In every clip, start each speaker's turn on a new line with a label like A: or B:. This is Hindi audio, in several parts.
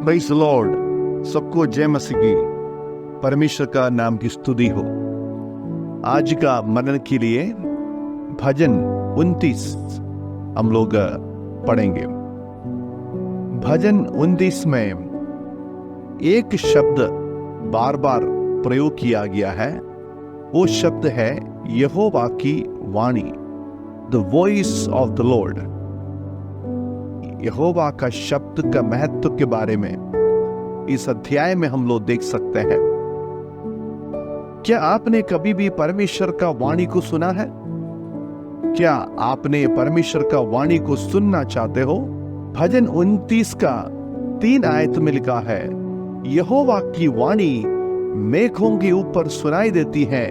A: Praise the Lord. सबको जय मसीह की। परमेश्वर का नाम की स्तुति हो। आज का मनन के लिए भजन 29 हम लोग पढ़ेंगे। भजन 29 में एक शब्द बार बार प्रयोग किया गया है। वो शब्द है यहोवा की वाणी, the voice of the Lord. Jehovah का शब्द का महत्व के बारे में इस अध्याय में हम लोग देख सकते हैं। क्या आपने कभी भी परमेश्वर का वाणी को सुना है? क्या आपने परमेश्वर का वाणी को सुनना चाहते हो? भजन 29 का 3 आयत में लिखा है, यहोवा की वाणी मेघों के ऊपर सुनाई देती है,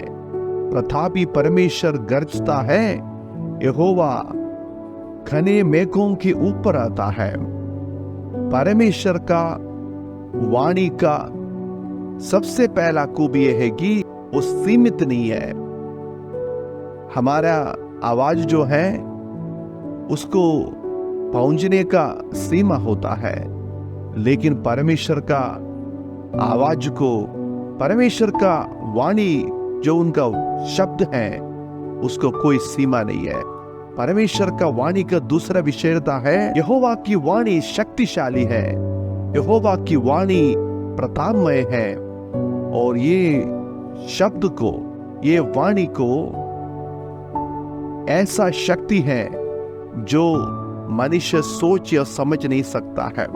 A: प्रतापी परमेश्वर गरजता है, यहोवा घने मेघों के ऊपर आता है। परमेश्वर का वाणी का सबसे पहला खूबी यह है कि वो सीमित नहीं है। हमारा आवाज जो है उसको पहुंचने का सीमा होता है, लेकिन परमेश्वर का आवाज को, परमेश्वर का वाणी जो उनका शब्द है उसको कोई सीमा नहीं है। परमेश्वर का वाणी का दूसरा विशेषता है यहोवा की वाणी शक्तिशाली है, यहोवा की वाणी प्रतापमय है। और ये शब्द को, ये वाणी को ऐसा शक्ति है जो मनुष्य सोच या समझ नहीं सकता है।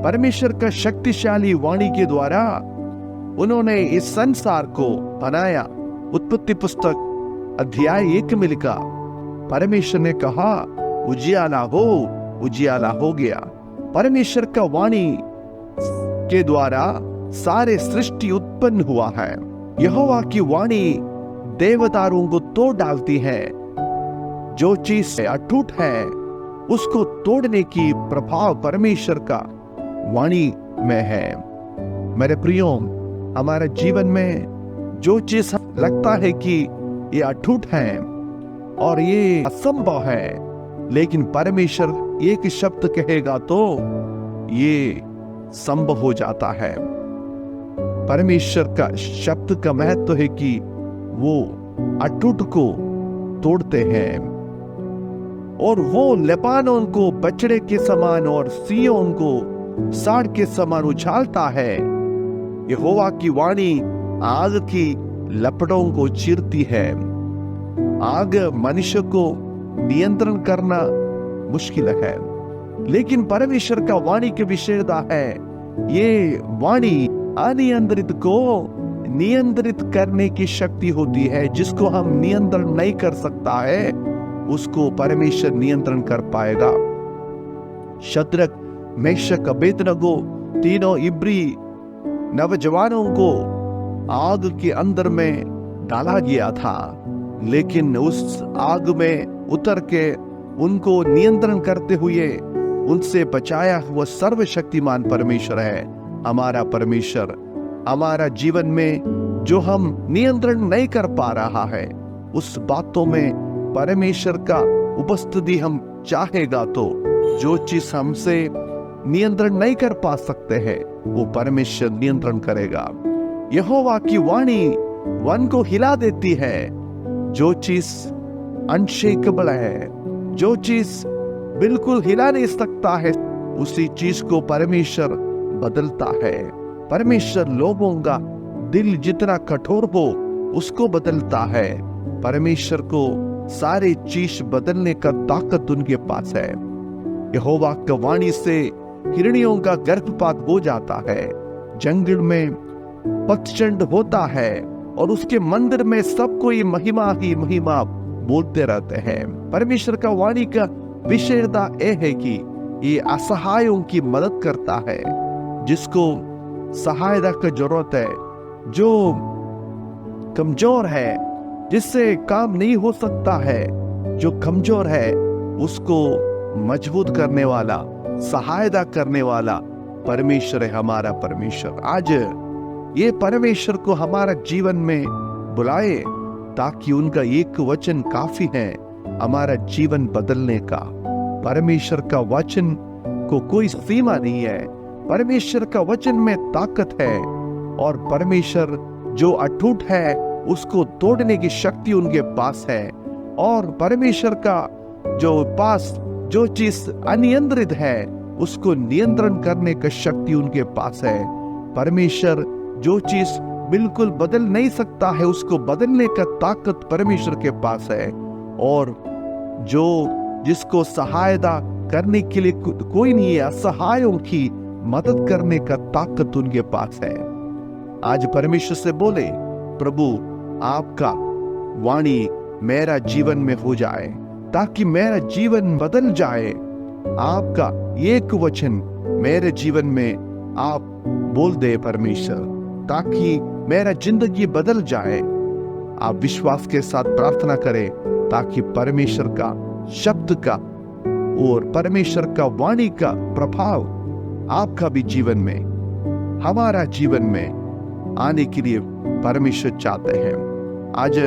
A: परमेश्वर का शक्तिशाली वाणी के द्वारा उन्होंने इस संसार को बनाया। उत्पत्ति पुस्तक अध्याय 1 में लिखा, परमेश्वर ने कहा उजियाला हो, उजियाला हो गया। परमेश्वर का वाणी के द्वारा सारे सृष्टि उत्पन्न हुआ है। यहोवा की वाणी देवदारों को तोड़ डालती है। जो चीज अटूट है उसको तोड़ने की प्रभाव परमेश्वर का वाणी में है। मेरे प्रियो, हमारे जीवन में जो चीज लगता है कि ये अटूट है और ये असंभव है, लेकिन परमेश्वर एक शब्द कहेगा तो ये संभव हो जाता है। परमेश्वर का शब्द का महत्व है कि वो अटूट को तोड़ते हैं और वो लेबानोन को बछड़े के समान और सिय्योन को साड़ के समान उछालता है। यहोवा की वाणी आग की लपटों को चीरती है। आग मनुष्य को नियंत्रण करना मुश्किल है, लेकिन परमेश्वर का वाणी की विशेषता है, ये वाणी अनियंत्रित को नियंत्रित करने की शक्ति होती है। जिसको हम नियंत्रण नहीं कर सकता है उसको परमेश्वर नियंत्रण कर पाएगा। शद्रक, मेशक, अबेदनगो तीनों इब्री नवजवानों को आग के अंदर में डाला गया था, लेकिन उस आग में उतर के उनको नियंत्रण करते हुए उनसे बचाया हुआ सर्वशक्तिमान परमेश्वर है। हमारा परमेश्वर हमारा जीवन में जो हम नियंत्रण नहीं कर पा रहा है उस बातों में परमेश्वर का उपस्थिति हम चाहेगा तो जो चीज हमसे नियंत्रण नहीं कर पा सकते हैं वो परमेश्वर नियंत्रण करेगा। यहोवा की वाणी वन को हिला देती है। जो चीज अनशेकेबल है, जो चीज बिल्कुल हिला नहीं सकता है, उसी चीज को परमेश्वर बदलता है। परमेश्वर लोगों का दिल जितना कठोर हो उसको बदलता है। परमेश्वर को सारे चीज बदलने का ताकत उनके पास है। यहोवा की वाणी से हिरणियों का गर्भपात हो जाता है। जंगल में पतझड़ होता है और उसके मंदिर में सब कोई महिमा ही महिमा बोलते रहते हैं। परमेश्वर का वाणी का विशेषता यह है कि ये असहायों की मदद करता है। जिसको सहायता की जरूरत है, जो कमजोर है, जिससे काम नहीं हो सकता है, जो कमजोर है उसको मजबूत करने वाला, सहायता करने वाला परमेश्वर है हमारा परमेश्वर। आज ये परमेश्वर को हमारा जीवन में बुलाए ताकि उनका एक वचन काफी है हमारा जीवन बदलने का। परमेश्वर का वचन को कोई सीमा नहीं है। परमेश्वर का वचन में ताकत है और परमेश्वर जो अटूट है उसको तोड़ने की शक्ति उनके पास है। और परमेश्वर का जो पास जो चीज अनियंत्रित है उसको नियंत्रण करने का शक्ति उनके पास है। परमेश्वर जो चीज बिल्कुल बदल नहीं सकता है उसको बदलने का ताकत परमेश्वर के पास है। और जो जिसको सहायता करने के लिए कोई नहीं है, असहायों की मदद करने का ताकत उनके पास है। आज परमेश्वर से बोले, प्रभु आपका वाणी मेरा जीवन में हो जाए ताकि मेरा जीवन बदल जाए। आपका एक वचन मेरे जीवन में आप बोल दे परमेश्वर, ताकि मेरा जिंदगी बदल जाए। आप विश्वास के साथ प्रार्थना करें ताकि परमेश्वर का शब्द का और परमेश्वर का वाणी का प्रभाव आपका भी जीवन में, हमारा जीवन में आने के लिए परमेश्वर चाहते हैं। आज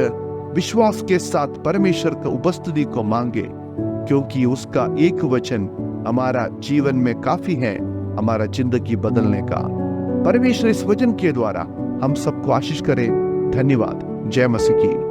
A: विश्वास के साथ परमेश्वर का उपस्थिति को मांगे, क्योंकि उसका एक वचन हमारा जीवन में काफी है हमारा जिंदगी बदलने का। परमेश्वर इस वचन के द्वारा हम सबको आशीष करे। धन्यवाद। जय मसीह की।